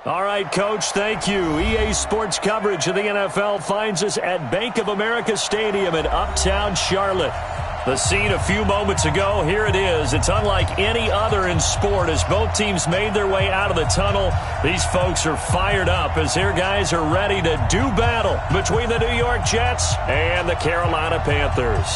All right, Coach, thank you. EA Sports coverage of the NFL finds us at Bank of America Stadium in Uptown Charlotte. The scene a few moments ago, here it is. It's unlike any other in sport as both teams made their way out of the tunnel. These folks are fired up as their guys are ready to do battle between the New York Jets and the Carolina Panthers.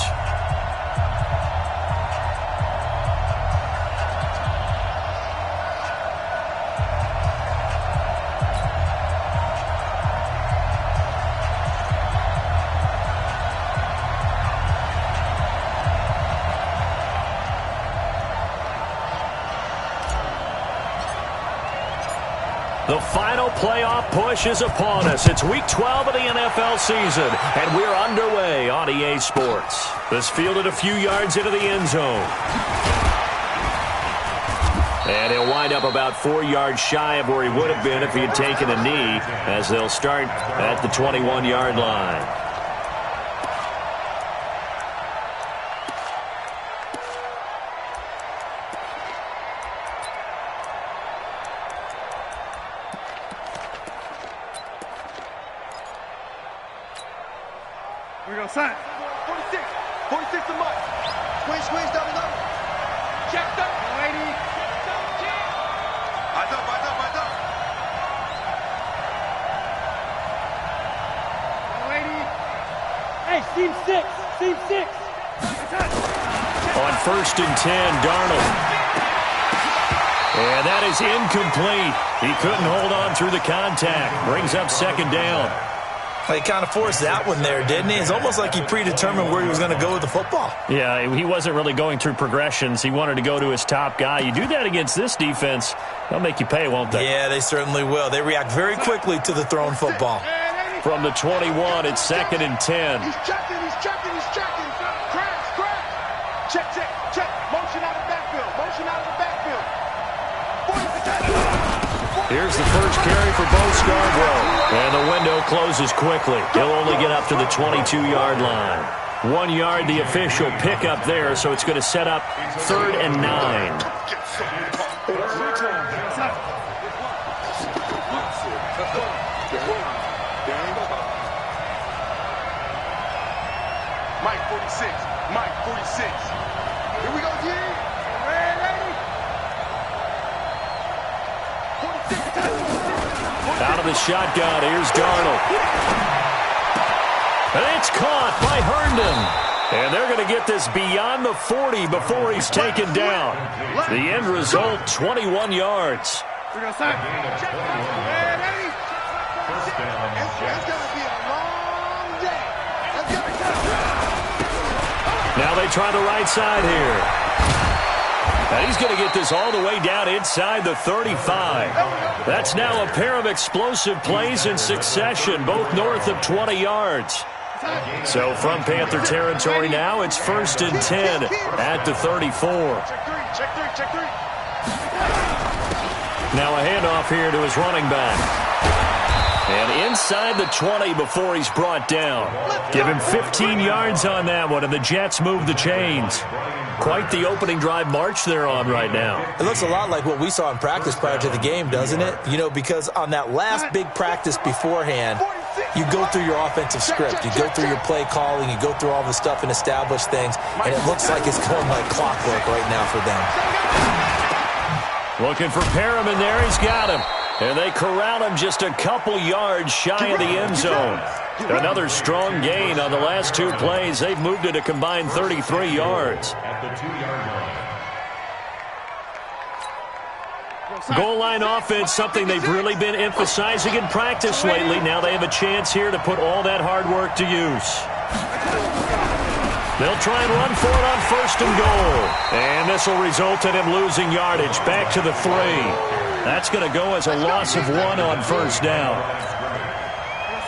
The final playoff push is upon us. It's Week 12 of the NFL season, and we're underway on EA Sports. This fielded a few yards into the end zone. And he'll wind up about 4 yards shy of where he would have been if he had taken a knee, as they'll start at the 21-yard line. We're going to sign. 46. 46 to Mike. Squeeze, double. Check up. Lady. Eyes up. Lady. Hey, seam six. On 1st and 10, Darnold. And that is incomplete. He couldn't hold on through the contact. Brings up 2nd down. He kind of forced that one there, didn't he? It's almost like he predetermined where he was going to go with the football. Yeah, he wasn't really going through progressions. He wanted to go to his top guy. You do that against this defense, they'll make you pay, won't they? Yeah, they certainly will. They react very quickly to the thrown football. From the 21, it's 2nd and 10. He's checking. Crash. Check. Motion out of the backfield. Here's the first carry for Bo Scarborough. And the window closes quickly. He'll only get up to the 22-yard line. 1 yard, the official pickup there, so it's going to set up 3rd and 9. Mike 46. Here we go, G. Out of the shotgun, here's Darnold. And it's caught by Herndon. And they're going to get this beyond the 40 before he's taken down. The end result, 21 yards. We're going to start. It's going to be a long day. Now they try the right side here. And he's going to get this all the way down inside the 35. That's now a pair of explosive plays in succession, both north of 20 yards. So from Panther territory now, it's 1st and 10 at the 34. Check three. Now a handoff here to his running back. And inside the 20 before he's brought down. Give him 15 yards on that one, and the Jets move the chains. Quite the opening drive march they're on right now. It looks a lot like what we saw in practice prior to the game, doesn't it? You know, because on that last big practice beforehand, you go through your offensive script. You go through your play calling. You go through all the stuff and establish things. And it looks like it's going like clockwork right now for them. Looking for Perriman there. He's got him. And they corral him just a couple yards shy of the end zone. Another strong gain on the last 2 plays. They've moved it a combined 33 yards. Goal line offense, something they've really been emphasizing in practice lately. Now they have a chance here to put all that hard work to use. They'll try and run for it on 1st and goal. And this will result in him losing yardage back to the 3. That's going to go as a loss of 1 on 1st down.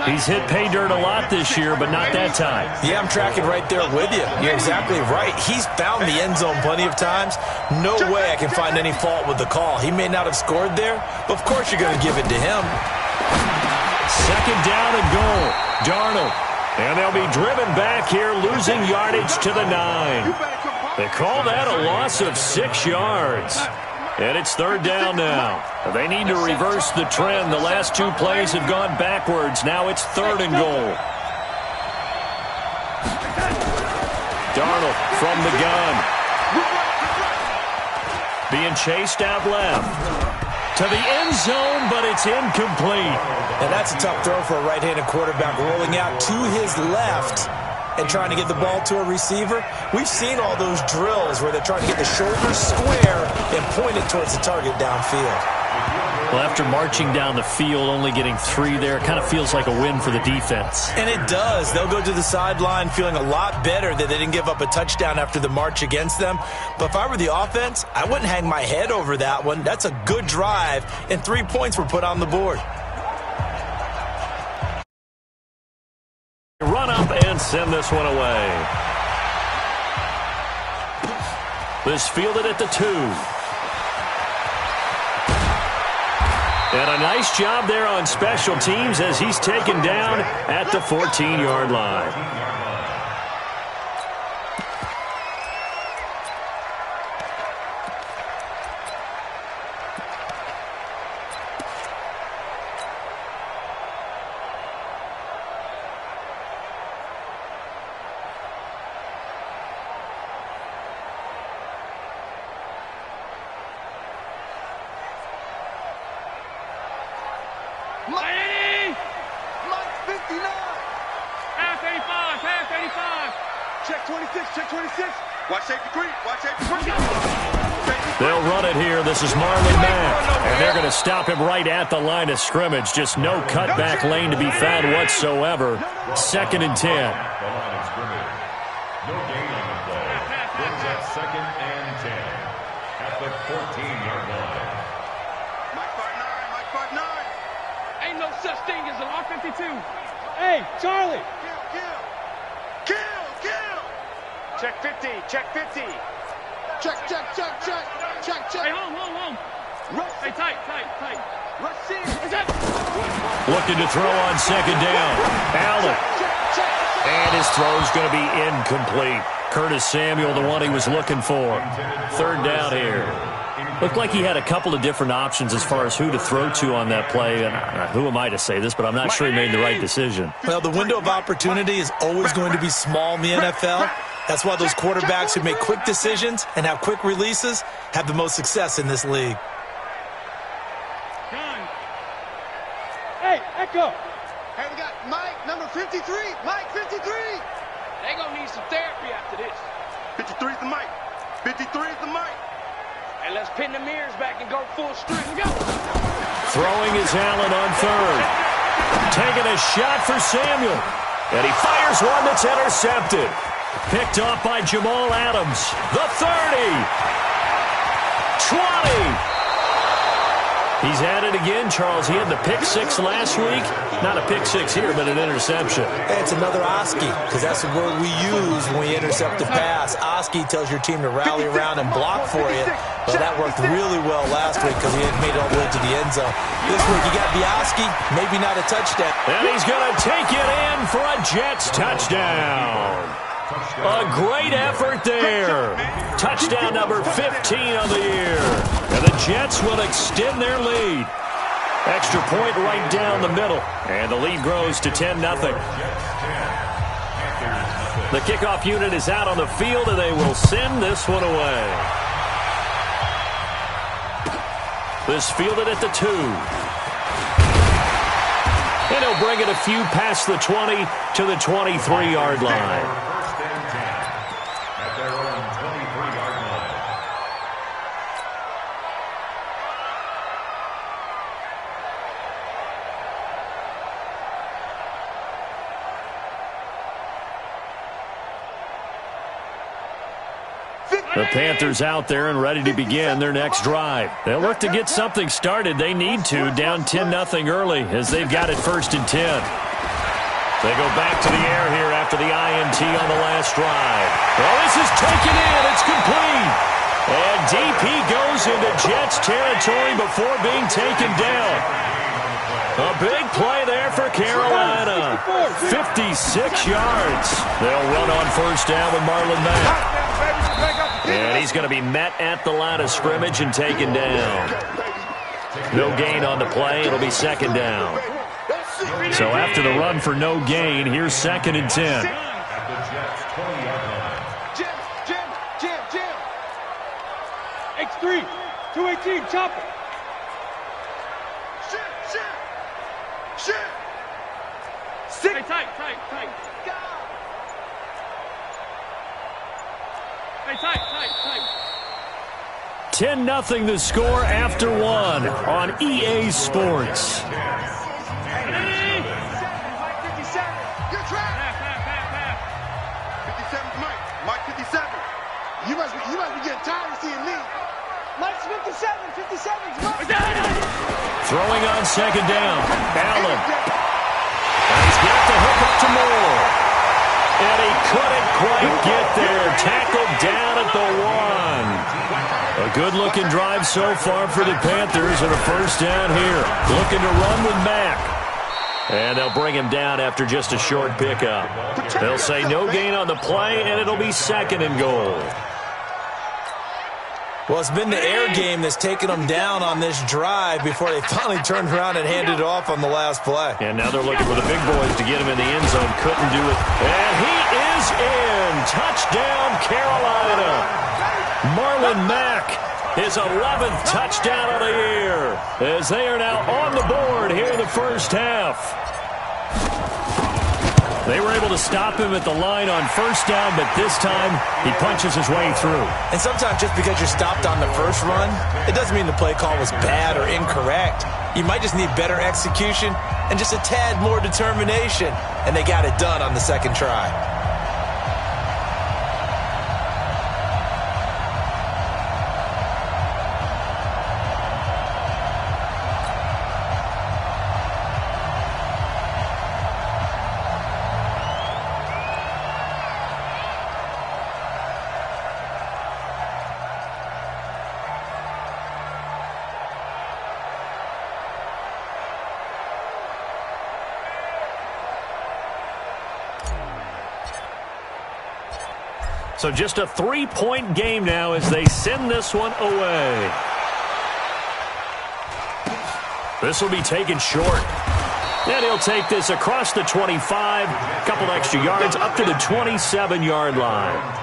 He's hit pay dirt a lot this year, but not that time. Yeah, I'm tracking right there with you. You're exactly right. He's found the end zone plenty of times. No way I can find any fault with the call. He may not have scored there, but of course you're going to give it to him. 2nd down and goal. Darnold. And they'll be driven back here, losing yardage to the 9. They call that a loss of 6 yards. And it's third down now. They need to reverse the trend. The last two plays have gone backwards. Now it's third and goal. Darnold from the gun. Being chased out left. To the end zone, but it's incomplete. And that's a tough throw for a right-handed quarterback, rolling out to his left and trying to get the ball to a receiver. We've seen all those drills where they're trying to get the shoulder square and point it towards the target downfield. Well, after marching down the field, only getting 3 there, it kind of feels like a win for the defense. And it does. They'll go to the sideline feeling a lot better that they didn't give up a touchdown after the march against them. But if I were the offense, I wouldn't hang my head over that one. That's a good drive, and 3 points were put on the board. Run up and send this one away. This fielded at the 2. And a nice job there on special teams as he's taken down at the 14-yard line. Mike 59. Pass 85, pass 85. Check 26, check 26. Watch safety creep, watch safety creep. They'll run it here. This is Marlon Mack. And they're going to stop him right at the line of scrimmage. Just no cutback lane to be found whatsoever. 2nd and 10. The line of scrimmage. No gain on the play. Brings up 2nd and 10 at the 14-yard line. Mike 59, Mike 59. Ain't no such thing as an R52. Hey, Charlie. Kill. Check 50, check 50. Check. Hey, home. Rush. Hey, tight. Rush in. What's that? Looking to throw on 2nd down. Allen. And his throw's going to be incomplete. Curtis Samuel, the one he was looking for. 3rd down here. Looked like he had a couple of different options as far as who to throw to on that play. And who am I to say this, but I'm not sure he made the right decision. Well, the window of opportunity is always going to be small in the NFL. That's why those quarterbacks who make quick decisions and have quick releases have the most success in this league. Done. Hey, Echo. Hey, we got Mike, number 53. Mike 53. They gonna need some therapy after this. 53 is the Mike. 53 is the Mike. Hey, let's pin the mirrors back and go full strength. Go. Throwing is Allen on 3rd. Taking a shot for Samuel. And he fires one that's intercepted. Picked off by Jamal Adams. The 30. 20. He's at it again, Charles. He had the pick 6 last week. Not a pick 6 here, but an interception. It's another Oski, because that's the word we use when we intercept a pass. Oski tells your team to rally around and block for you. Well, that worked really well last week because he had made it all the way to the end zone. This week, you got the Oski, maybe not a touchdown. And he's going to take it in for a Jets touchdown. A great effort there. Touchdown number 15 of the year. And the Jets will extend their lead. Extra point right down the middle. And the lead grows to 10-0. The kickoff unit is out on the field, and they will send this one away. This fielded at the 2. And he'll bring it a few past the 20 to the 23-yard line. The Panthers out there and ready to begin their next drive. They'll look to get something started. They need to, down 10-0 early as they've got it 1st and 10. They go back to the air here after the INT on the last drive. Well, this is taken in. It's complete. And DP goes into Jets territory before being taken down. A big play there for Carolina. 56 yards. They'll run on 1st down with Marlon Mack. And he's he's going to be met at the line of scrimmage and taken down. No gain on the play. It'll be second down. So after the run for no gain, here's 2nd and 10. At the Jets' 20-yard line. Jim. X3, 218, chopper. Shit. Hey, tight. Hey, tight. 10-0 the score after one on EA Sports. 57. Good track. 57's Mike 57. You must be getting tired of seeing me. Mike's 57. 57's Mike. Throwing on second down. Allen. And he's got the hook up to Moore. And he couldn't quite get there. Tackled down at the 1. A good-looking drive so far for the Panthers, and a first down here. Looking to run with Mack. And they'll bring him down after just a short pickup. They'll say no gain on the play, and it'll be 2nd and goal. Well, it's been the air game that's taken them down on this drive before they finally turned around and handed it off on the last play. And now they're looking for the big boys to get him in the end zone. Couldn't do it. And he is in. Touchdown, Carolina. Marlon Mack, his 11th touchdown of the year, as they are now on the board here in the first half. They were able to stop him at the line on first down, but this time he punches his way through. And sometimes just because you're stopped on the first run, it doesn't mean the play call was bad or incorrect. You might just need better execution and just a tad more determination. And they got it done on the second try. So just a 3-point game now as they send this one away. This will be taken short. And he'll take this across the 25, a couple extra yards, up to the 27-yard line.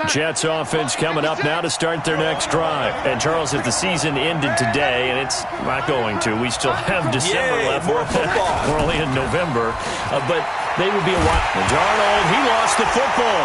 Jets offense coming up now to start their next drive. And Charles, if the season ended today, and it's not going to, we still have December left. More football. We're only in November. But they would be a while. And Darnold, he lost the football.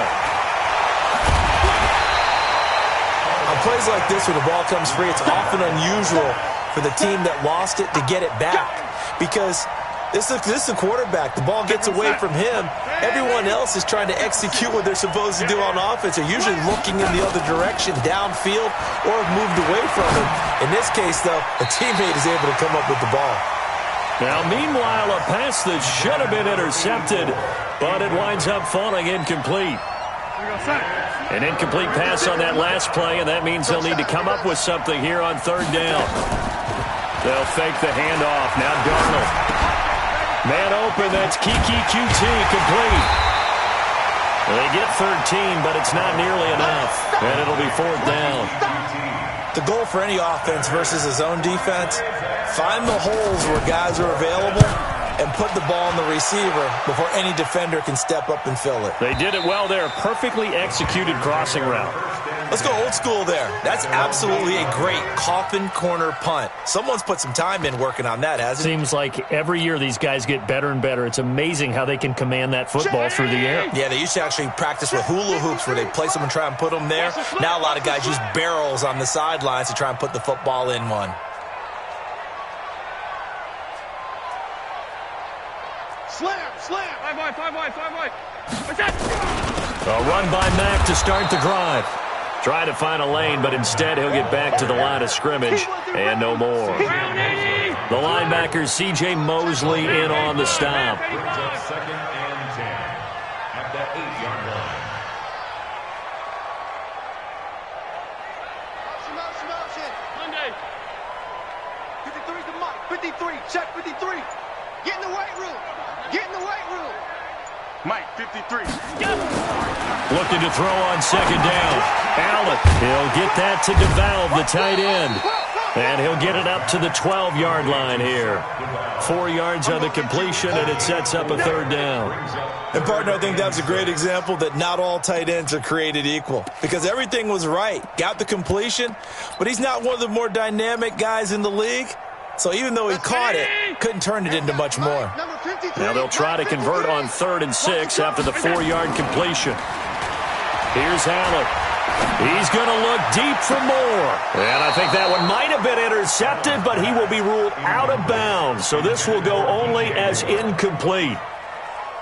On plays like this, when the ball comes free, it's often unusual for the team that lost it to get it back. Because this is a quarterback. The ball gets away from him. Everyone else is trying to execute what they're supposed to do on offense. They're usually looking in the other direction, downfield, or have moved away from him. In this case, though, a teammate is able to come up with the ball. Now, meanwhile, a pass that should have been intercepted, but it winds up falling incomplete. An incomplete pass on that last play, and that means they'll need to come up with something here on third down. They'll fake the handoff. Now Darnold. Man open, that's Kiki QT, complete. They get 13, but it's not nearly enough. And it'll be fourth down. The goal for any offense versus his own defense, find the holes where guys are available and put the ball on the receiver before any defender can step up and fill it. They did it well there. Perfectly executed crossing route. Let's go old school there. That's absolutely a great coffin corner punt. Someone's put some time in working on that, hasn't it? Seems like every year these guys get better and better. It's amazing how they can command that football through the air. Yeah, they used to actually practice with hula hoops where they place them and try and put them there. Now a lot of guys use barrels on the sidelines to try and put the football in one. Slam. 5 wide. A run by Mack to start the drive. Try to find a lane, but instead he'll get back to the line of scrimmage and no more. The linebacker, C.J. Mosley, in on the stop. Brings up 2nd and 10 at the 8-yard line. Motion. 53, check 53. Get in the weight room. Get in the weight room. Mike, 53. Looking to throw on second down. Allen, he'll get that to DeValve, the tight end. And he'll get it up to the 12-yard line here. 4 yards on the completion, and it sets up a third down. And, partner, I think that's a great example that not all tight ends are created equal. Because everything was right. Got the completion, but he's not one of the more dynamic guys in the league. So even though he caught it, couldn't turn it into much more. Now they'll try to convert on 3rd and 6 after the 4-yard completion. Here's Allen. He's going to look deep for more. And I think that one might have been intercepted, but he will be ruled out of bounds. So this will go only as incomplete.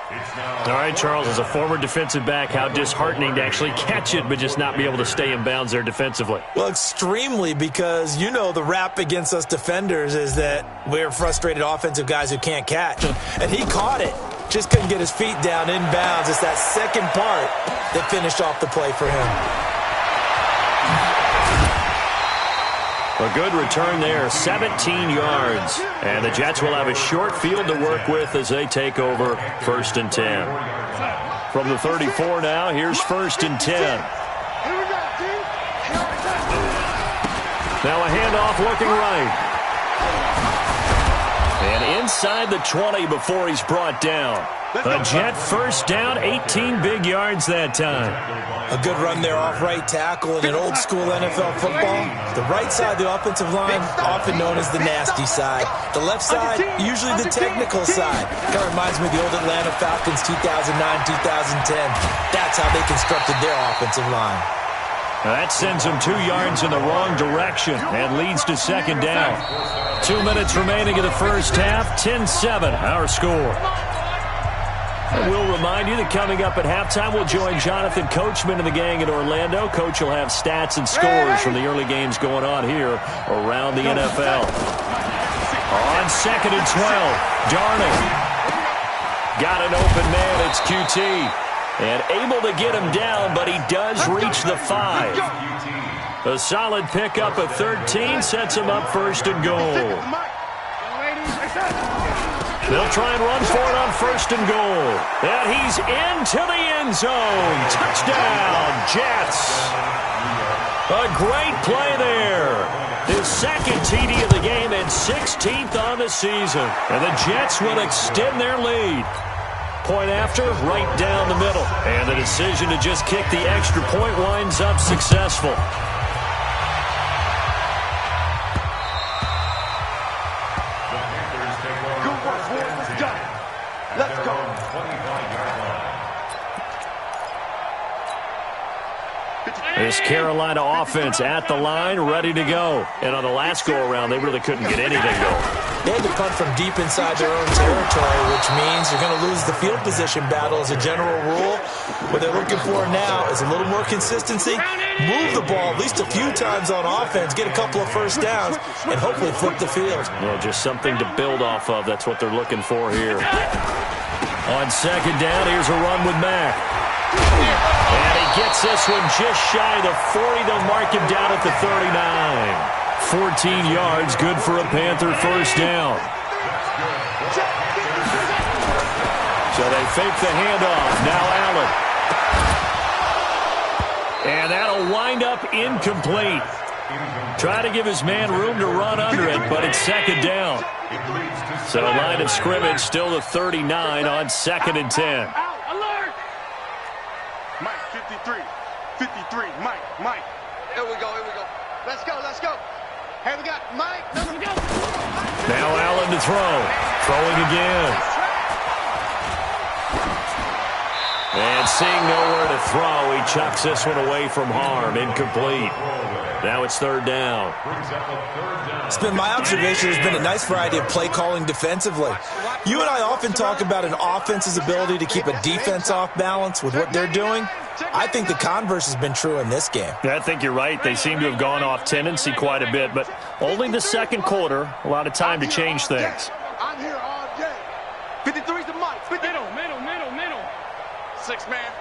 All right, Charles, as a former defensive back, how disheartening to actually catch it but just not be able to stay in bounds there defensively. Well, extremely, because you know the rap against us defenders is that we're frustrated offensive guys who can't catch. And he caught it. Just couldn't get his feet down in bounds. It's that second part that finished off the play for him. A good return there, 17 yards. And the Jets will have a short field to work with as they take over 1st and 10. From the 34 now, here's 1st and 10. Now a handoff looking right. And inside the 20 before he's brought down. A Jet first down, 18 big yards that time. A good run there off right tackle in an old-school NFL football. The right side of the offensive line, often known as the nasty side. The left side, usually the technical side. Kind of reminds me of the old Atlanta Falcons 2009-2010. That's how they constructed their offensive line. That sends him 2 yards in the wrong direction and leads to 2nd down. 2 minutes remaining in the first half, 10-7, our score. And we'll remind you that coming up at halftime, we'll join Jonathan Coachman and the gang in Orlando. Coach will have stats and scores from the early games going on here around the NFL. On 2nd and 12, Darnold. Got an open man, it's QT. And able to get him down, but he does reach the 5. A solid pickup of 13 sets him up 1st and goal. They'll try and run for it on 1st and goal. And he's into the end zone. Touchdown, Jets. A great play there. His 2nd TD of the game and 16th on the season. And the Jets will extend their lead. Point after, right down the middle. And the decision to just kick the extra point winds up successful. Let's go. This Carolina offense at the line, ready to go. And on the last go-around, they really couldn't get anything going. They had to punt from deep inside their own territory, which means you're going to lose the field position battle as a general rule. What they're looking for now is a little more consistency, move the ball at least a few times on offense, get a couple of first downs, and hopefully flip the field. Well, just something to build off of. That's what they're looking for here. On 2nd down, here's a run with Mack. And he gets this one just shy of the 40. They'll mark him down at the 39. 14 yards, good for a Panther first down. So they fake the handoff. Now Allen. And that'll wind up incomplete. Try to give his man room to run under it, but it's 2nd down. So line of scrimmage still the 39 on 2nd and 10. Alert! Mike, 53. 53. Mike. Here we go. Let's go. Hey, we got Mike. Number go. Now Allen to throw. Throwing again. And seeing nowhere to throw, he chucks this one away from harm. Incomplete. Now it's 3rd down. It's been my observation there's been a nice variety of play calling defensively. You and I often talk about an offense's ability to keep a defense off balance with what they're doing. I think the converse has been true in this game. I think you're right. They seem to have gone off tendency quite a bit, but only the 2nd quarter, a lot of time to change things. I'm here all day. 53's the Mike. Middle. 6 man.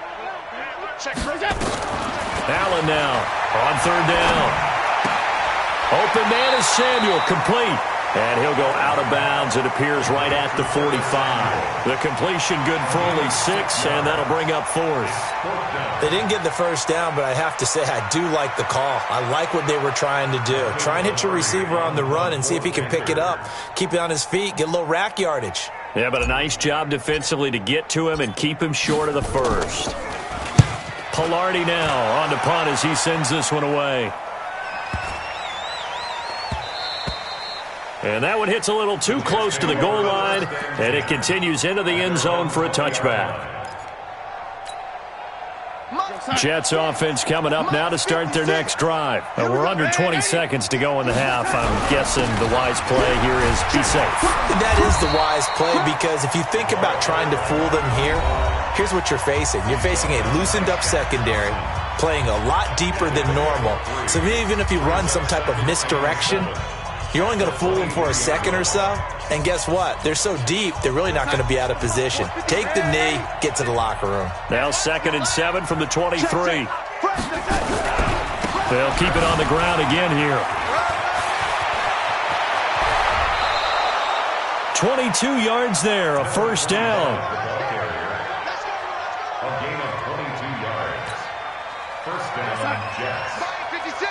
Check. Allen now on 3rd down. Open man is Samuel, complete. And he'll go out of bounds. It appears right at the 45. The completion good for only 6, and that'll bring up 4th. They didn't get the first down, but I have to say I do like the call. I like what they were trying to do. Try and hit your receiver on the run and see if he can pick it up. Keep it on his feet, get a little rack yardage. Yeah, but a nice job defensively to get to him and keep him short of the first. Pilardi now on to punt as he sends this one away. And that one hits a little too close to the goal line, and it continues into the end zone for a touchback. Jets offense coming up now to start their next drive. We're under 20 seconds to go in the half. I'm guessing the wise play here is be safe. That is the wise play, because if you think about trying to fool them here, here's what you're facing. You're facing a loosened up secondary, playing a lot deeper than normal. So even if you run some type of misdirection, you're only going to fool them for a second or so. And guess what? They're so deep, they're really not going to be out of position. Take the knee, get to the locker room. Now 2nd and 7 from the 23. They'll keep it on the ground again here. 22 yards there, a first down. A gain of 22 yards. First down, Jets. 56.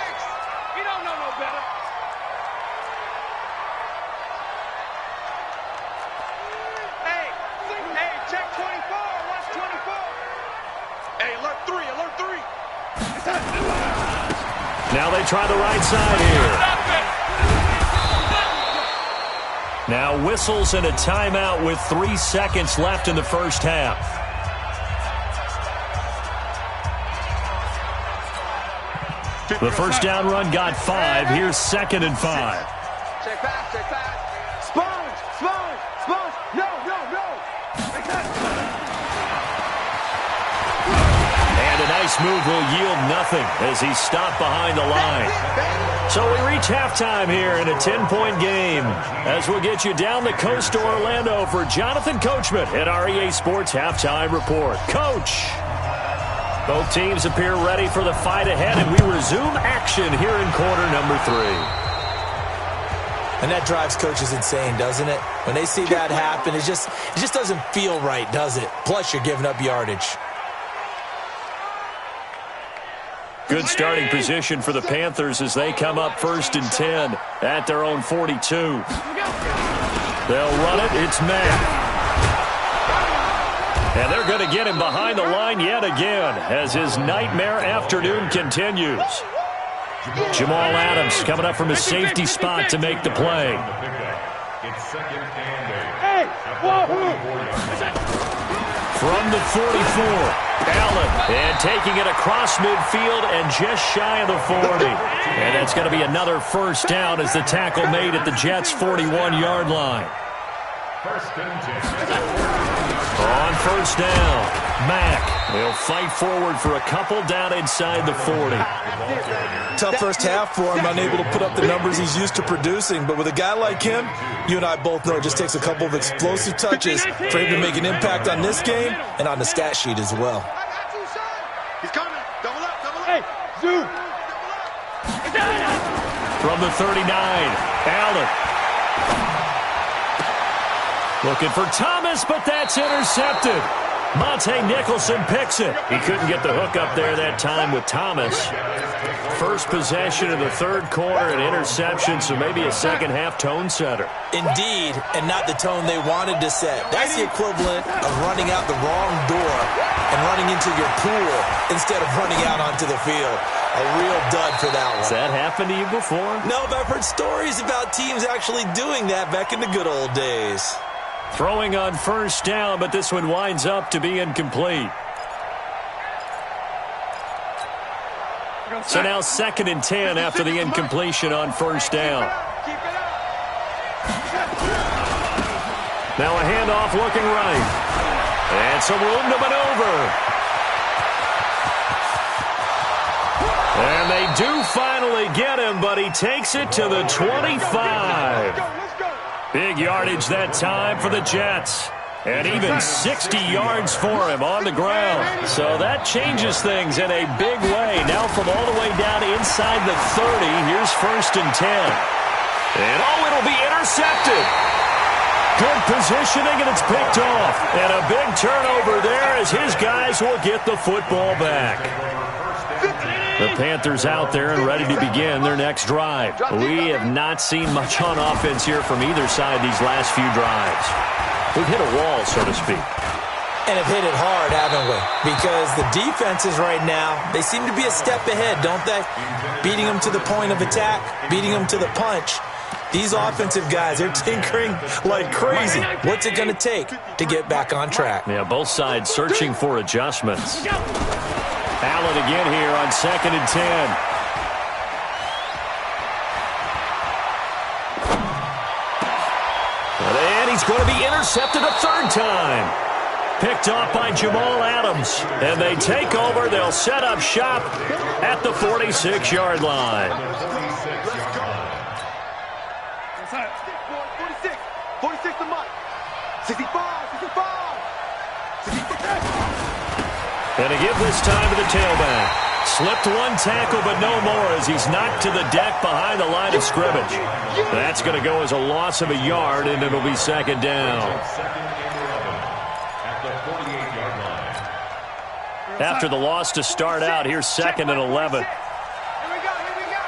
You don't know no better. Hey, check 24. Watch 24. Hey, alert 3, alert 3. Now they try the right side here. Now whistles and a timeout with 3 seconds left in the first half. The first down run got 5. Here's 2nd and 5. Check pass, check pass. Sponge. No. And a nice move will yield nothing as he's stopped behind the line. So we reach halftime here in a 10-point game as we'll get you down the coast to Orlando for Jonathan Coachman at our EA Sports Halftime Report. Coach! Both teams appear ready for the fight ahead, and we resume action here in quarter number 3. And that drives coaches insane, doesn't it? When they see that happen, it just doesn't feel right, does it? Plus, you're giving up yardage. Good starting position for the Panthers as they come up 1st and 10 at their own 42. They'll run it. It's Mack. And they're going to get him behind the line yet again as his nightmare afternoon continues. Jamal Adams coming up from his safety spot to make the play. It's 2nd and 8. From the 44, Allen, and taking it across midfield and just shy of the 40. And that's going to be another first down as the tackle made at the Jets' 41-yard line. 1st and 10. On first down, Mack. They'll fight forward for a couple down inside the 40. Tough first half for him, unable to put up the numbers he's used to producing. But with a guy like him, you and I both know it just takes a couple of explosive touches for him to make an impact on this game and on the stat sheet as well. He's coming. Double up. Hey, zoom. From the 39, Allen. Looking for Thomas, but that's intercepted. Monte Nicholson picks it. He couldn't get the hook up there that time with Thomas. First possession of the 3rd quarter, an interception, so maybe a second-half tone setter. Indeed, and not the tone they wanted to set. That's the equivalent of running out the wrong door and running into your pool instead of running out onto the field. A real dud for that one. Has that happened to you before? No, but I've heard stories about teams actually doing that back in the good old days. Throwing on first down, but this one winds up to be incomplete. So now 2nd and 10 after the incompletion on first down. Now a handoff looking right. And some room to maneuver. And they do finally get him, but he takes it to the 25. Big yardage that time for the Jets. And even 60 yards for him on the ground. So that changes things in a big way. Now from all the way down inside the 30, here's 1st and 10. And, it'll be intercepted. Good positioning, and it's picked off. And a big turnover there as his guys will get the football back. The Panthers out there and ready to begin their next drive. We have not seen much on offense here from either side these last few drives. We've hit a wall, so to speak. And have hit it hard, haven't we? Because the defenses right now, they seem to be a step ahead, don't they? Beating them to the point of attack, beating them to the punch. These offensive guys, they're tinkering like crazy. What's it going to take to get back on track? Yeah, both sides searching for adjustments. Allen again here on 2nd and 10. And he's going to be intercepted a third time. Picked off by Jamal Adams. And they take over. They'll set up shop at the 46-yard line. 46 to Mike. 65, 65. And a give this time to the tailback. Slipped one tackle, but no more as he's knocked to the deck behind the line of scrimmage. That's going to go as a loss of a yard, and it'll be 2nd down. After the loss to start out, here's 2nd and 11. Here we go, here we go.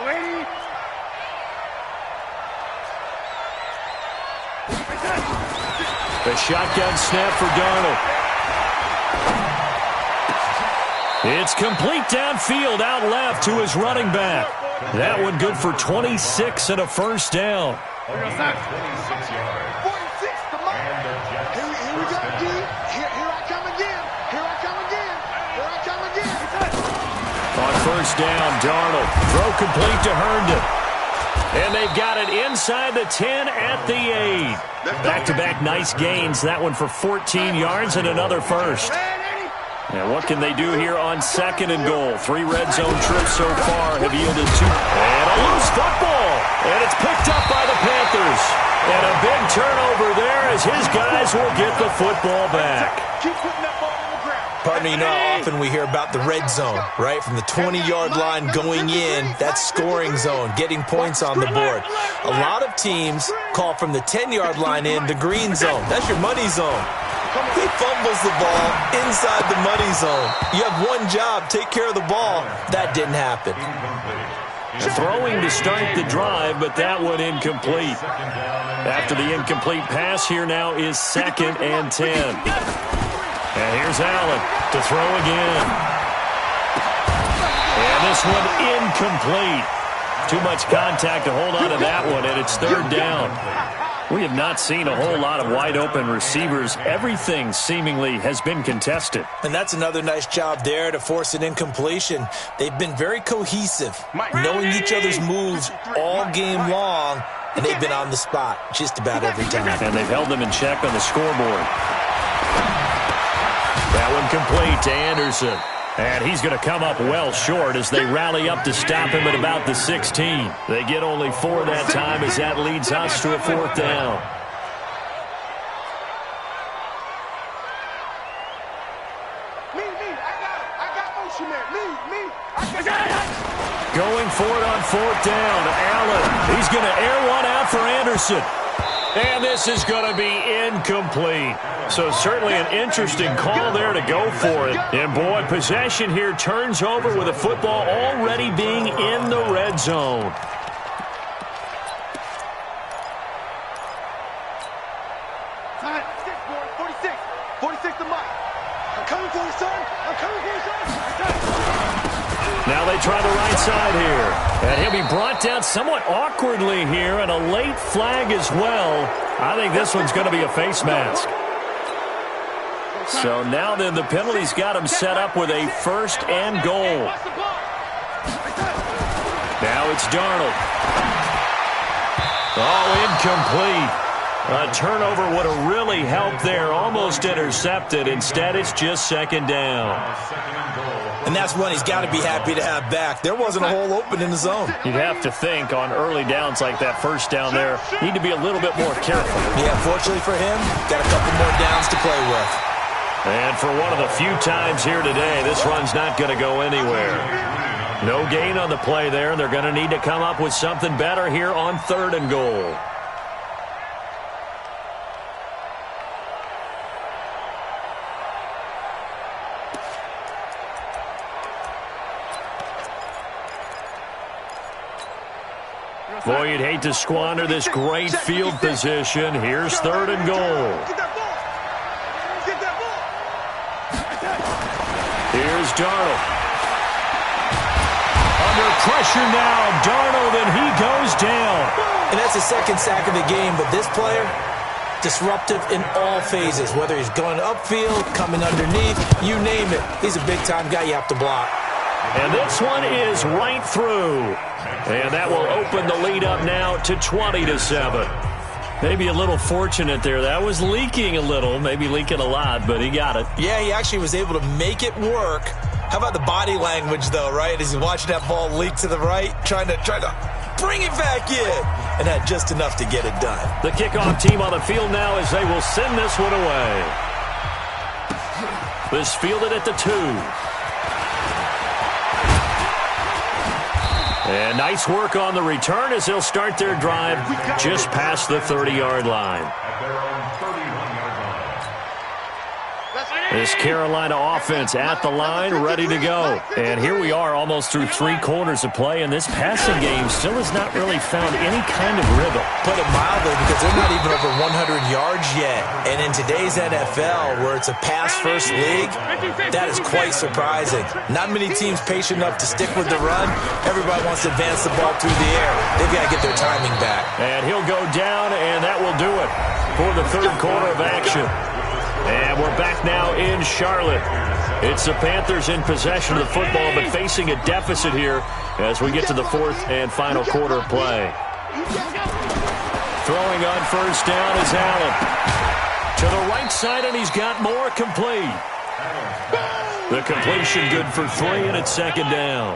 Ready? The shotgun snap for Darnold. It's complete downfield, out left to his running back. That one good for 26 and a first down. 46 to Mike. Here we go again. Here I come again. Here I come again. Here I come again. On first down, Darnold. Throw complete to Herndon. And they've got it inside the 10 at the 8. Back-to-back nice gains. That one for 14 yards and another first. And what can they do here on 2nd and goal? 3 red zone trips so far have yielded 2. And a loose football. And it's picked up by the Panthers. And a big turnover there as his guys will get the football back. Keep putting that ball on the ground. Partner, you know how often we hear about the red zone, right? From the 20-yard line going in, that's scoring zone, getting points on the board. A lot of teams call from the 10-yard line in the green zone. That's your money zone. He fumbles the ball inside the money zone. You have one job, take care of the ball. That didn't happen. Throwing to start the drive, but that one incomplete. After the incomplete pass, here now is 2nd and 10. And here's Allen to throw again. And this one incomplete. Too much contact to hold on to that one, and it's 3rd down. We have not seen a whole lot of wide-open receivers. Everything seemingly has been contested. And that's another nice job there to force an incompletion. They've been very cohesive, knowing each other's moves all game long, and they've been on the spot just about every time. And they've held them in check on the scoreboard. That one complete to Anderson. And he's going to come up well short as they rally up to stop him at about the 16. They get only 4 that time as that leads us to a 4th down. Going for it on 4th down. Allen, he's going to air one out for Anderson. And this is going to be incomplete. So certainly an interesting call there to go for it. And boy, possession here turns over with the football already being in the red zone. Time, 46 to Mike. I'm coming for you, son. I'm coming for you, son. Now they try the right side here. And he'll be brought down somewhat awkwardly here, and a late flag as well. I think this one's going to be a face mask. So now then the penalty's got him set up with a 1st and goal. Now it's Darnold. Oh, incomplete. A turnover would have really helped there. Almost intercepted. Instead, it's just 2nd down. And that's one he's got to be happy to have back. There wasn't a hole open in the zone. You'd have to think on early downs like that 1st down there, need to be a little bit more careful. Yeah, fortunately for him, got a couple more downs to play with. And for one of the few times here today, this run's not going to go anywhere. No gain on the play there. They're going to need to come up with something better here on 3rd and goal. Boy, you'd hate to squander this great field position. Here's 3rd and goal. Here's Darnold. Under pressure now, Darnold, and he goes down. And that's the 2nd sack of the game, but this player, disruptive in all phases, whether he's going upfield, coming underneath, you name it. He's a big-time guy you have to block. And this one is right through. And that will open the lead up now to 20-7. Maybe a little fortunate there. That was leaking a little, maybe leaking a lot, but he got it. Yeah, he actually was able to make it work. How about the body language, though, right? As he's watching that ball leak to the right, trying to bring it back in, and had just enough to get it done. The kickoff team on the field now as they will send this one away. This fielded at the 2. And nice work on the return as they'll start their drive just past the 30-yard line. This Carolina offense at the line, ready to go. And here we are almost through 3 quarters of play, and this passing game still has not really found any kind of rhythm. Put it mildly, because they're not even over 100 yards yet. And in today's NFL, where it's a pass-first league, that is quite surprising. Not many teams patient enough to stick with the run. Everybody wants to advance the ball through the air. They've got to get their timing back. And he'll go down, and that will do it for the 3rd quarter of action. And we're back now in Charlotte. It's the Panthers in possession of the football, but facing a deficit here as we get to the 4th and final quarter of play. Throwing on 1st down is Allen. To the right side, and he's got more complete. The completion good for 3, and it's 2nd down.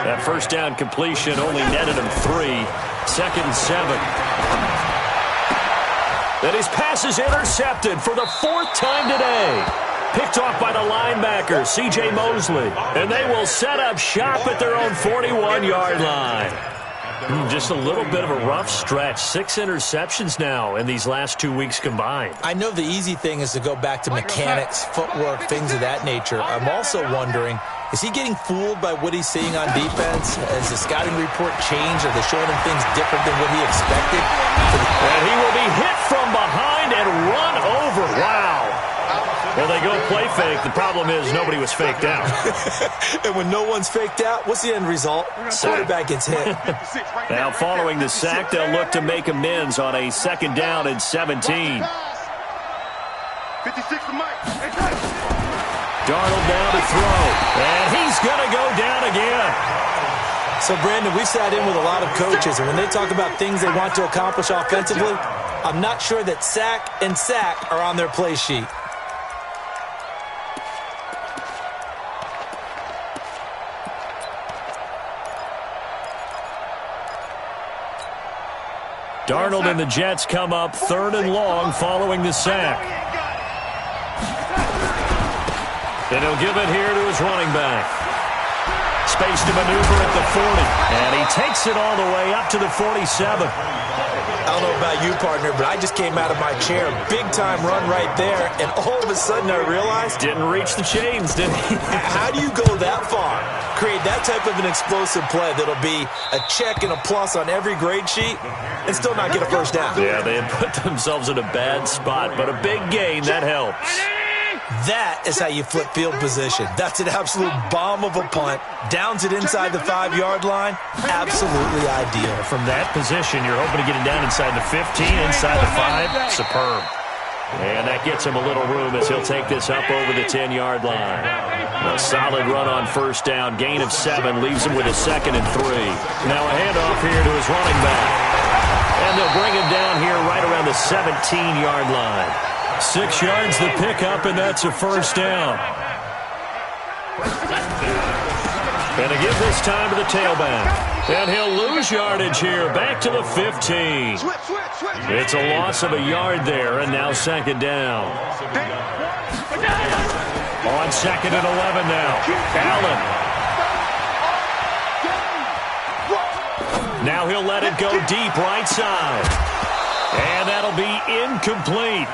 That 1st down completion only netted him 3. 2nd and 7. And his pass is intercepted for the 4th time today. Picked off by the linebacker, C.J. Mosley. And they will set up shop at their own 41-yard line. Just a little bit of a rough stretch. 6 interceptions now in these last 2 weeks combined. I know the easy thing is to go back to mechanics, footwork, things of that nature. I'm also wondering, is he getting fooled by what he's seeing on defense? Has the scouting report changed? Are they showing him things different than what he expected? And he will be hit from behind and run over. Wow. Well, they go play fake. The problem is nobody was faked out. And when no one's faked out, what's the end result? Quarterback gets hit. Now, following the sack, they'll look to make amends on a 2nd down and 17. 56 to Mike. Darnold down to throw. And he's going to go down again. So, Brandon, we've sat in with a lot of coaches, and when they talk about things they want to accomplish offensively, I'm not sure that sack and sack are on their play sheet. Darnold and the Jets come up 3rd and long following the sack. And he'll give it here to his running back. Space to maneuver at the 40. And he takes it all the way up to the 47. I don't know about you, partner, but I just came out of my chair. Big-time run right there, and all of a sudden I realized... Didn't reach the chains, did he? How do you go that far? Create that type of an explosive play that'll be a check and a plus on every grade sheet and still not get a 1st down. Yeah, they had put themselves in a bad spot, but a big gain, that helps. That is how you flip field position. That's an absolute bomb of a punt. Downs it inside the 5-yard line. Absolutely ideal. From that position, you're hoping to get it down inside the 15, inside the 5. Superb. And that gets him a little room as he'll take this up over the 10-yard line. A solid run on 1st down. Gain of 7 leaves him with a 2nd and 3. Now a handoff here to his running back. And they'll bring him down here right around the 17-yard line. 6 yards the pickup, and that's a 1st down. And to give this time to the tailback. And he'll lose yardage here, back to the 15. It's a loss of a yard there, and now 2nd down. On 2nd and 11 now. Allen. Now he'll let it go deep right side. And that'll be incomplete.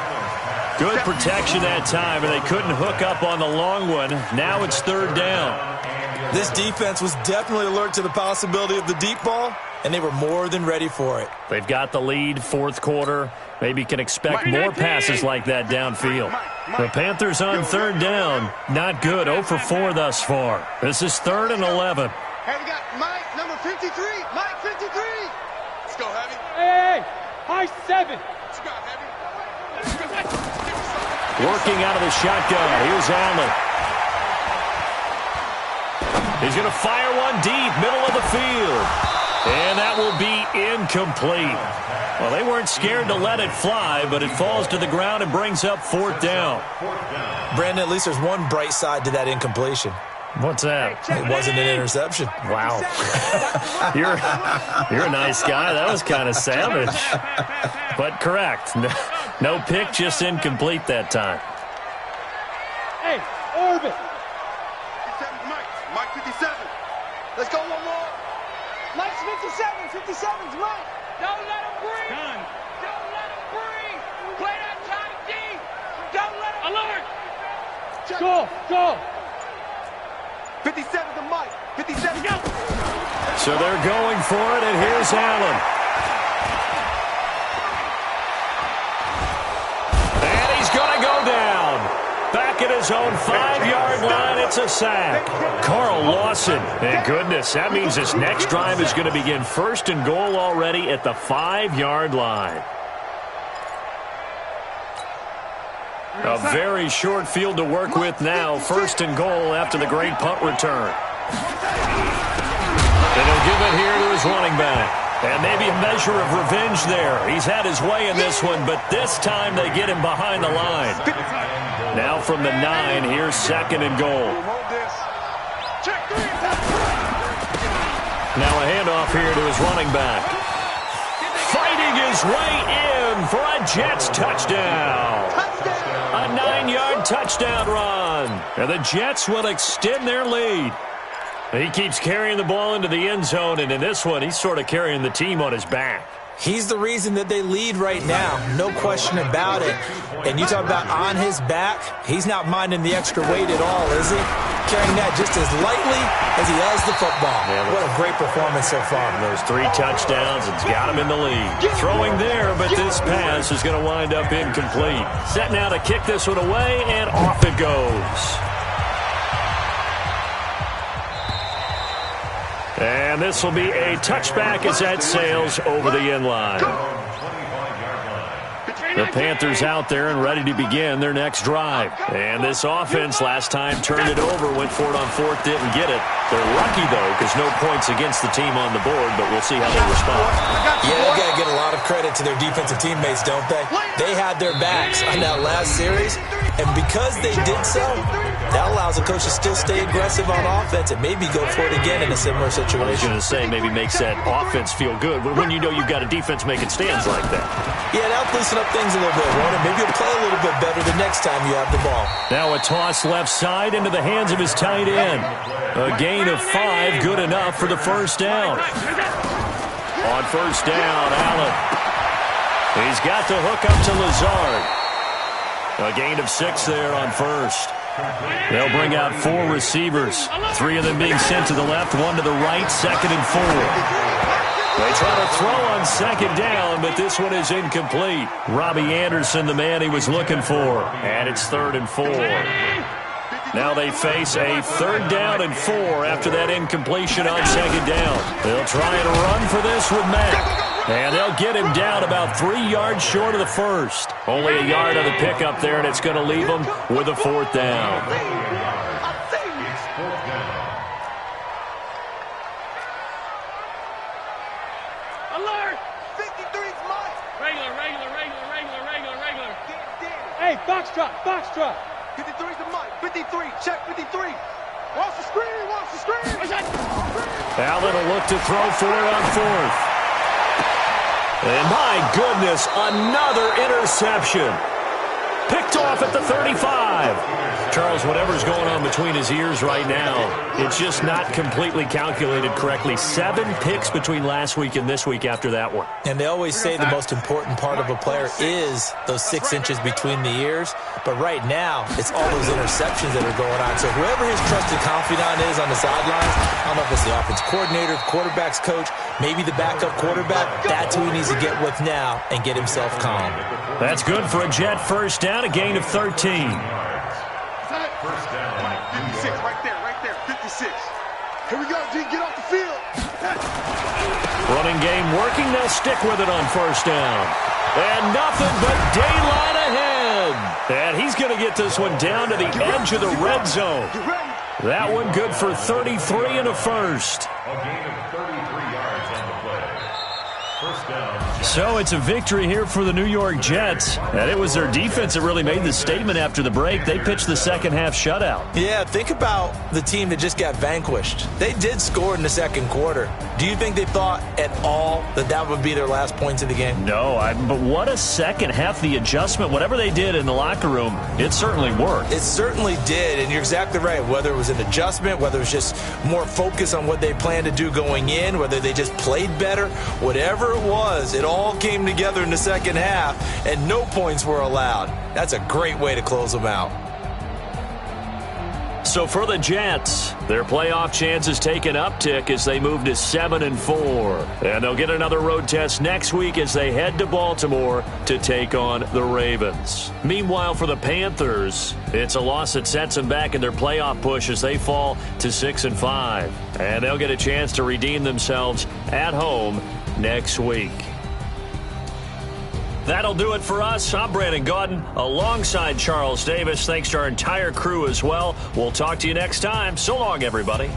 Good protection that time, and they couldn't hook up on the long one. Now it's third down. This defense was definitely alert to the possibility of the deep ball, and they were more than ready for it. They've got the lead, fourth quarter. Maybe can expect more passes like that downfield. The Panthers on third down. Not good. 0 for 4 thus far. This is 3rd and 11. Hey, we got Mike, number 53. Mike, 53. Let's go, Heavy. Hey, high 7. Let's go, Heavy. Working out of the shotgun. Here's Allen. He's going to fire one deep, middle of the field. And that will be incomplete. Well, they weren't scared to let it fly, but it falls to the ground and brings up 4th down. Brandon, at least there's one bright side to that incompletion. What's that? It wasn't an interception. Wow. You're a nice guy. That was kind of savage. But correct. No pick, just incomplete that time. Hey, Orbit. 57's Mike. Mike, 57. Let's go one more. Mike's 57. 57's Mike. Don't let him breathe. Done. Don't let him breathe. Play that tight D. Don't let him. Alert. Check. Go. 57 to Mike. 57. Go. So they're going for it, and here's Allen. And he's going to go down. Back at his own 5-yard line, it's a sack. Carl Lawson. And goodness, that means this next drive is going to begin 1st and goal already at the 5-yard line. A very short field to work with now. 1st and goal after the great punt return. And he'll give it here to his running back. And maybe a measure of revenge there. He's had his way in this one, but this time they get him behind the line. Now from the 9, here's 2nd and goal. Now a handoff here to his running back. Fighting his way in for a Jets touchdown. A 9-yard touchdown run. And the Jets will extend their lead. He keeps carrying the ball into the end zone, and in this one, he's sort of carrying the team on his back. He's the reason that they lead right now, no question about it. And you talk about on his back, he's not minding the extra weight at all, is he? Carrying that just as lightly as he does the football. Yeah, what a great performance so far. Those 3 touchdowns, it's got him in the lead. Throwing there, but this pass is going to wind up incomplete. Set now to kick this one away, and off it goes. And this will be a touchback as that sails over the end line. The Panthers out there and ready to begin their next drive. And this offense last time turned it over, went for it on 4th, didn't get it. They're lucky, though, because no points against the team on the board, but we'll see how they respond. Yeah, they got to get a lot of credit to their defensive teammates, don't they? They had their backs on that last series, and because they did so, that allows a coach to still stay aggressive on offense and maybe go for it again in a similar situation. I was going to say, maybe makes that offense feel good, but when you know you've got a defense making stands like that. Yeah, that'll loosen up things a little bit, won't it? Maybe you'll play a little bit better the next time you have the ball. Now a toss left side into the hands of his tight end. A gain of 5, good enough for the first down. On first down, Allen. He's got to hook up to Lazard. A gain of 6 there on first. They'll bring out 4 receivers. 3 of them being sent to the left, 1 to the right, 2nd and 4. They try to throw on 2nd down, but this one is incomplete. Robbie Anderson, the man he was looking for. And it's 3rd and 4. Now they face a 3rd down and 4 after that incompletion on 2nd down. They'll try and run for this with Mack. And they'll get him down about 3 yards short of the first. Only a yard on the pickup there, and it's going to leave them with a 4th down. Alert! 53's Mike. Regular. Hey, box drop. 53's the Mike. 53. Check 53. Watch the screen. Allen will look to throw for it on 4th. And my goodness, another interception. Picked off at the 35. Charles, whatever's going on between his ears right now, it's just not completely calculated correctly. 7 picks between last week and this week after that one. And they always say the most important part of a player is those 6 inches between the ears. But right now, it's all those interceptions that are going on. So whoever his trusted confidant is on the sidelines, I don't know if it's the offense coordinator, the quarterback's coach, maybe the backup quarterback, that's who he needs to get with now and get himself calm. That's good for a Jet first down, a gain of 13. First down. Mike, 56, right there, 56. Here we go, D, get off the field. Running game working, they'll stick with it on first down. And nothing but daylight ahead. And he's going to get this one down to the edge of the red zone. That one good for 33 and a first. A gain of 33 yards on the play. First down. So it's a victory here for the New York Jets. And it was their defense that really made the statement after the break. They pitched the second half shutout. Yeah, think about the team that just got vanquished. They did score in the second quarter. Do you think they thought at all that that would be their last points of the game? No, but what a second half. The adjustment, whatever they did in the locker room, it certainly worked. It certainly did, and you're exactly right. Whether it was an adjustment, whether it was just more focus on what they planned to do going in, whether they just played better, whatever it was, it all came together in the second half, and no points were allowed. That's a great way to close them out. So for the Jets, their playoff chances take an uptick as they move to 7-4. And they'll get another road test next week as they head to Baltimore to take on the Ravens. Meanwhile, for the Panthers, it's a loss that sets them back in their playoff push as they fall to 6-5. And they'll get a chance to redeem themselves at home next week. That'll do it for us. I'm Brandon Gaudin alongside Charles Davis. Thanks to our entire crew as well. We'll talk to you next time. So long, everybody.